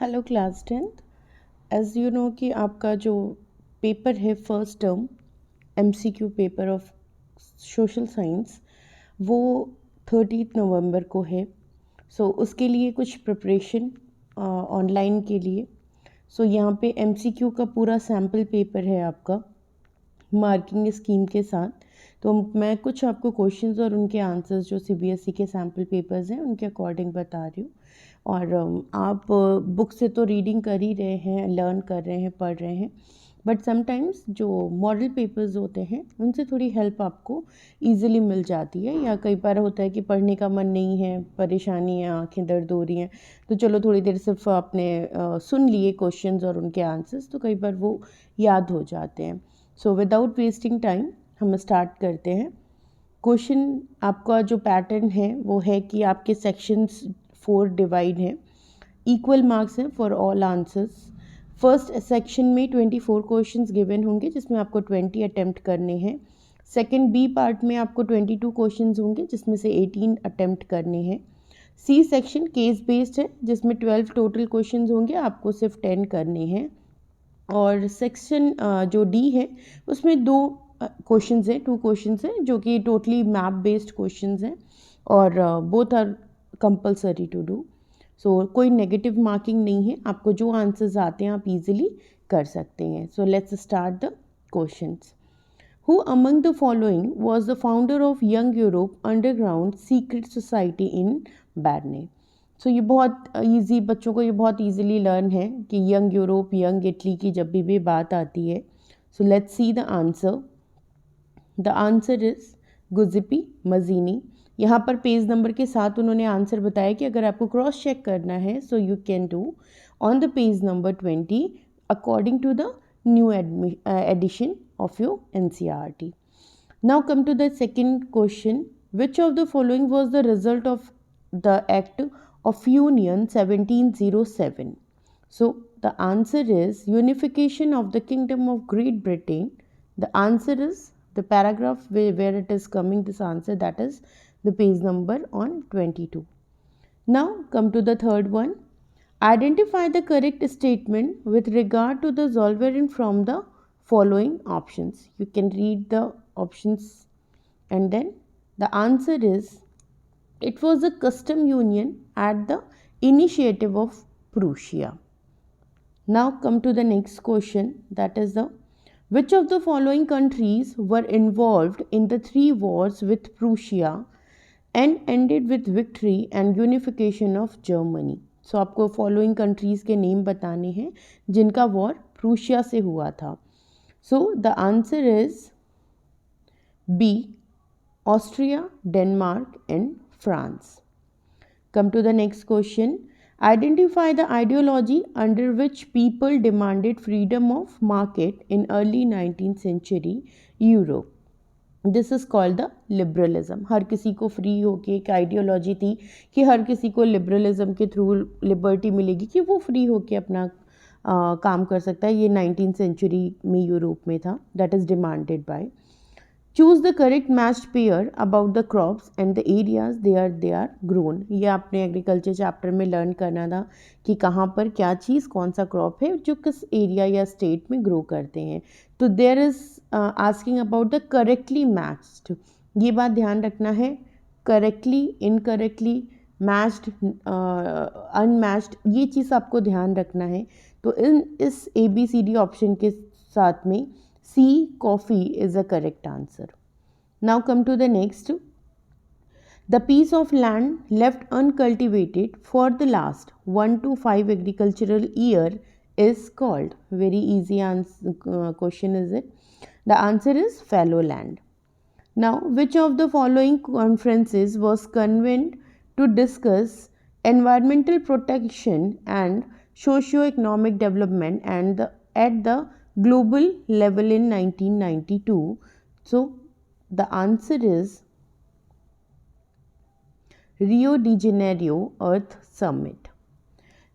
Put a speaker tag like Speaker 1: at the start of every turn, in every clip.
Speaker 1: Hello class 10th। As you know कि आपका जो पेपर है first term MCQ paper of social science वो 30 नवंबर को है। उसके लिए कुछ प्रिपरेशन ऑनलाइन के लिए। यहाँ पे एमसीक्यू का पूरा सैम्पल पेपर है आपका मार्किंग स्कीम के साथ। तो मैं कुछ आपको क्वेश्चंस और उनके आंसर्स जो सीबीएसई के सैम्पल पेपर्स हैं उनके अकॉर्डिंग बता रही हूँ। और आप बुक से तो रीडिंग कर ही रहे हैं, लर्न कर रहे हैं, पढ़ रहे हैं, बट समटाइम्स जो मॉडल पेपर्स होते हैं उनसे थोड़ी हेल्प आपको इजीली मिल जाती है। या कई बार होता है कि पढ़ने का मन नहीं है, परेशानी है, आंखें दर्द हो रही हैं, तो चलो थोड़ी देर सिर्फ आपने सुन लिए क्वेश्चंस और उनके आंसर्स, तो कई बार वो याद हो जाते हैं। विदाउट वेस्टिंग टाइम हम स्टार्ट करते हैं। क्वेश्चन आपका जो पैटर्न है वो है कि आपके सेक्शंस 4 डिवाइड हैं, इक्वल मार्क्स हैं for all answers. First section में 24 क्वेश्चंस गिवन होंगे जिसमें आपको 20 अटेम्प्ट करने हैं। सेकेंड बी पार्ट में आपको 22 क्वेश्चंस होंगे जिसमें से 18 अटेम्प्ट करने हैं। सी सेक्शन केस बेस्ड है जिसमें 12 टोटल क्वेश्चंस होंगे, आपको सिर्फ 10 करने हैं। और सेक्शन जो डी है उसमें 2 क्वेश्चंस हैं, 2 क्वेश्चंस हैं जो कि टोटली मैप बेस्ड क्वेश्चंस हैं और both are compulsory to do. कोई नेगेटिव मार्किंग नहीं है, आपको जो आंसर्स आते हैं आप इजीली कर सकते हैं। Let's start the questions. Who among the following was the founder of Young Europe Underground Secret Society in Berne? ये बहुत इजी, बच्चों को ये बहुत इजीली लर्न है कि यंग यूरोप, यंग इटली की जब भी बात आती है। Let's see the answer. The answer is Giuseppe Mazzini. यहाँ पर पेज नंबर के साथ उन्होंने आंसर बताया कि अगर आपको क्रॉस चेक करना है so you can do on the page number 20 according to the new edition of your NCERT. Now come to the second question. Which of the following was the result of the Act of Union 1707? The answer is Unification of the Kingdom of Great Britain. The answer is the paragraph where it is coming, this answer, that is the page number on 22. Now come to the third one. Identify the correct statement with regard to the sovereign from the following options. You can read the options and then the answer is it was a custom union at the initiative of Prussia. Now come to the next question, that is the which of the following countries were involved in the 3 wars with Prussia and ended with victory and unification of Germany? आपको following countries के name बताने हैं जिनका war Prussia से हुआ था। The answer is B, Austria, Denmark and France. Come to the next question. Identify the ideology under which people demanded freedom of market in early 19th century Europe. This is called the liberalism. हर किसी को free होके एक ideology थी कि हर किसी को liberalism के through liberty मिलेगी कि वो फ्री होके अपना काम कर सकता है। ये 19th सेंचुरी में यूरोप में था। That is demanded by choose the correct matched pair about the crops and the areas they are grown. ये आपने एग्रीकल्चर चैप्टर में लर्न करना था कि कहाँ पर क्या चीज़, कौन सा क्रॉप है जो किस एरिया या स्टेट में ग्रो करते हैं। तो there is asking about the correctly matched. ये बात ध्यान रखना है, करेक्टली, इनकरेक्टली, मैच्ड, अनमैच्ड, ये चीज़ आपको ध्यान रखना है। तो इस ABCD ऑप्शन के साथ में C, coffee is a correct answer. Now come to the next. The piece of land left uncultivated for the last 1 to 5 agricultural year is called. Very easy question is it? The answer is fallow land. Now, which of the following conferences was convened to discuss environmental protection and socio-economic development at the global level in 1992? The answer is Rio de Janeiro Earth Summit.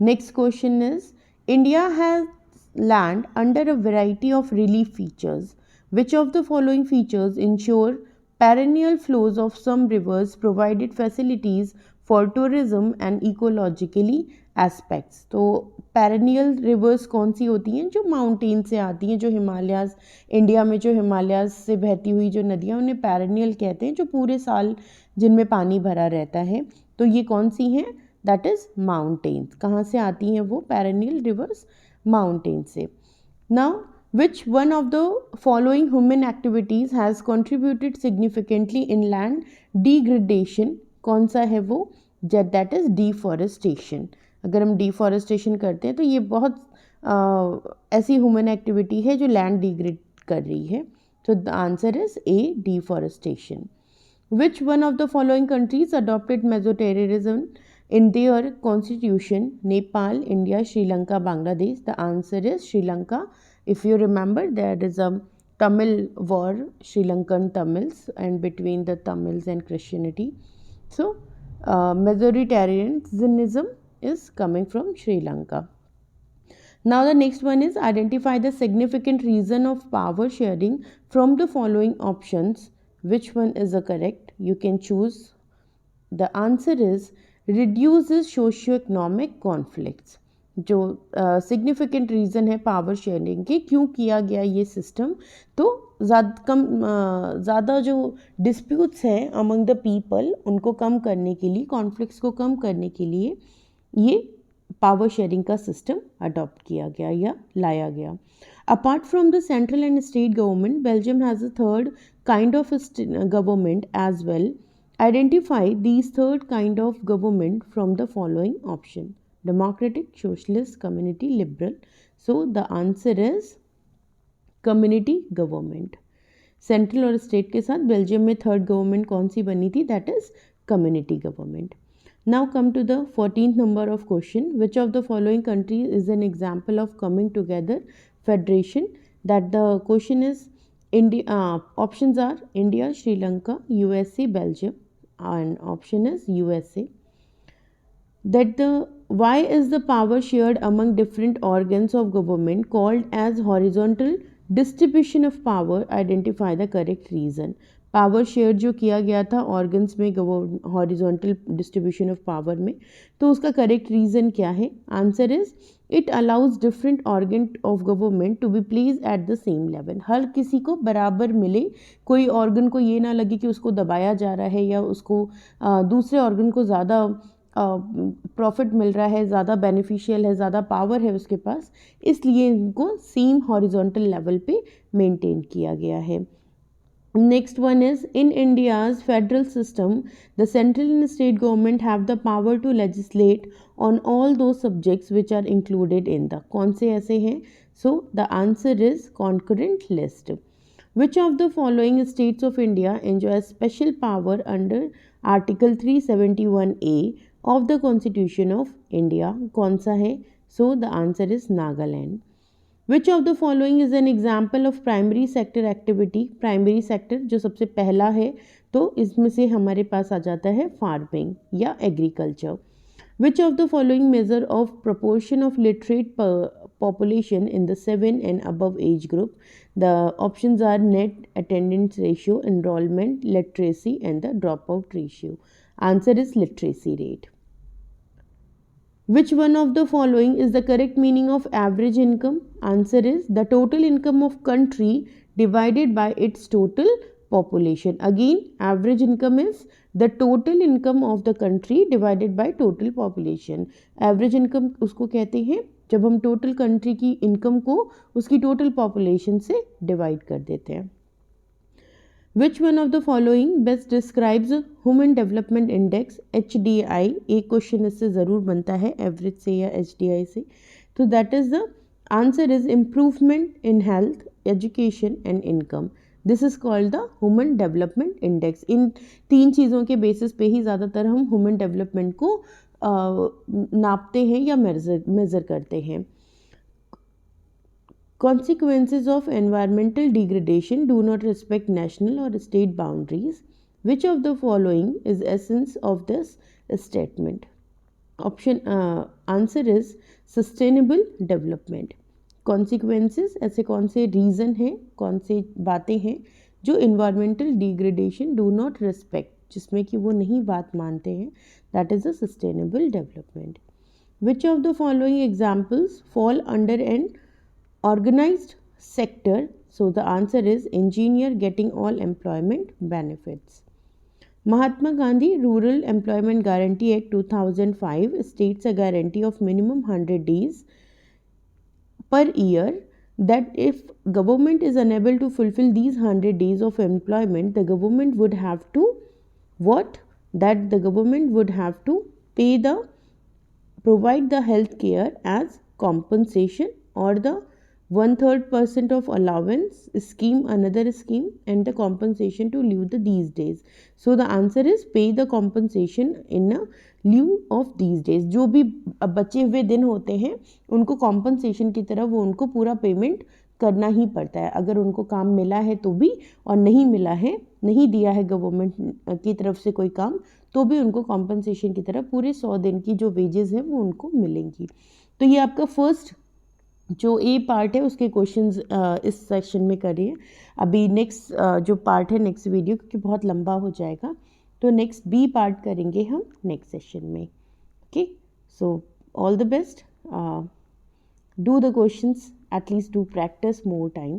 Speaker 1: Next question is India has land under a variety of relief features. Which of the following features ensure perennial flows of some rivers provided facilities for tourism and ecologically aspects? तो perennial reverse कौन सी होती हैं? जो mountain से आती हैं, जो Himalayas, India में जो हिमालयाज़ से बहती हुई जो नदियाँ, उन्हें पेरेनियल कहते हैं, जो पूरे साल जिनमें पानी भरा रहता है। तो ये कौन सी हैं? That is mountains. कहाँ से आती हैं वो पेरेनियल रिवर्स? माउंटेन से। Now which one of the following human activities has contributed significantly in land degradation? कौन सा है वो? That is deforestation. अगर हम डिफॉरेस्टेशन करते हैं तो ये बहुत ऐसी ह्यूमन एक्टिविटी है जो लैंड डिग्रेड कर रही है। तो the answer is a, deforestation. Which one of the following countries adopted mesoterrorism in their constitution? Nepal, India, Sri Lanka, Bangladesh. The answer is Sri Lanka. If you remember, there is a Tamil war, Sri Lankan Tamils, and between the Tamils and Christianity. So, Majoritarianism is coming from Sri Lanka. Now the next one is identify the significant reason of power sharing from the following options. Which one is the correct? You can choose. The answer is reduces socio-economic conflicts. जो significant reason है power sharing के क्यों किया गया ये system, तो ज़्यादा जो डिस्प्यूट्स हैं अमंग द पीपल उनको कम करने के लिए, कॉन्फ्लिक्ट्स को कम करने के लिए ये पावर शेयरिंग का सिस्टम अडॉप्ट किया गया या लाया गया। Apart from the central and state government, Belgium has a third kind of government as well. Identify these third kind of government from the following option: democratic, socialist, community, liberal. So the answer is community government. Central और state के साथ Belgium में third government कौन सी बनी थी? That is community government. Now come to the 14th number of question. Which of the following countries is an example of coming together federation? That the question is India. Options are India, Sri Lanka, USA, Belgium, and option is USA. That the why is the power shared among different organs of government called as horizontal distribution of power? Identify the correct reason. Power share जो किया गया था organs में horizontal distribution of power में, तो उसका correct reason क्या है? Answer is it allows different organ of government to be place at the same level. हर किसी को बराबर मिले, कोई ऑर्गन को ये ना लगे कि उसको दबाया जा रहा है या उसको दूसरे ऑर्गन को ज़्यादा प्रॉफिट मिल रहा है, ज़्यादा बेनिफिशियल है, ज़्यादा पावर है उसके पास, इसलिए इनको सेम हॉरिजॉन्टल लेवल पे मेंटेन किया गया है. Next one is in India's federal system, the central and state government have the power to legislate on all those subjects which are included in the. कौन से ऐसे हैं? So the answer is concurrent list. Which of the following states of India enjoys special power under Article 371A of the Constitution of India? कौन सा है? So the answer is Nagaland. Which of the following is an example of primary sector activity? Primary sector जो सबसे पहला है, तो इसमें से हमारे पास आ जाता है फार्मिंग या agriculture. Which of the following measure of proportion of literate population in the 7 and above age group? The options are net attendance ratio, enrollment, literacy, and the dropout ratio. Answer is literacy rate. Which one of the following is the correct meaning of average income? Answer is the total income of country divided by its total population. Again, average income is the total income of the country divided by total population. Average income उसको कहते हैं जब हम total country की income को उसकी total population से divide कर देते हैं. Which one of the following best describes Human Development Index HDI? एक क्वेश्चन इससे ज़रूर बनता है एवरेज से या HDI से. तो that is the answer is improvement in health, education and income. This is called the human development index. इन तीन चीज़ों के बेसिस पे ही ज़्यादातर हम ह्यूमन डेवलपमेंट को नापते हैं या मेज़र करते हैं. Consequences of environmental degradation do not respect national or state boundaries. Which of the following is essence of this statement? Option answer is sustainable development. Consequences ऐसे कौन से रीज़न हैं, कौन से बातें हैं जो environmental degradation do not respect, जिसमें कि वो नहीं बात मानते हैं, that is a sustainable development. Which of the following examples fall under an organized sector? So the answer is engineer getting all employment benefits. Mahatma Gandhi Rural Employment Guarantee Act 2005 states a guarantee of minimum 100 days per year, that if government is unable to fulfill these 100 days of employment, the government would have to what? That the government would have to pay the provide the health care as compensation, or the 1/3% of allowance scheme, another scheme, and the compensation to lieu the these days. So the answer is pay the compensation in a lieu of these days. जो भी बचे हुए दिन होते हैं उनको compensation की तरह वो उनको पूरा पेमेंट करना ही पड़ता है, अगर उनको काम मिला है तो भी, और नहीं मिला है, नहीं दिया है गवर्नमेंट की तरफ से कोई काम, तो भी उनको कॉम्पनसेशन की तरह पूरे 100 दिन की जो वेजेस हैं वो उनको मिलेंगी। तो ये आपका फर्स्ट जो ए पार्ट है उसके क्वेश्चंस इस सेक्शन में करिए। अभी नेक्स्ट जो पार्ट है नेक्स्ट वीडियो, क्योंकि बहुत लंबा हो जाएगा, तो नेक्स्ट बी पार्ट करेंगे हम नेक्स्ट सेशन में। Okay, so all the best, do the questions, at least do practice more time.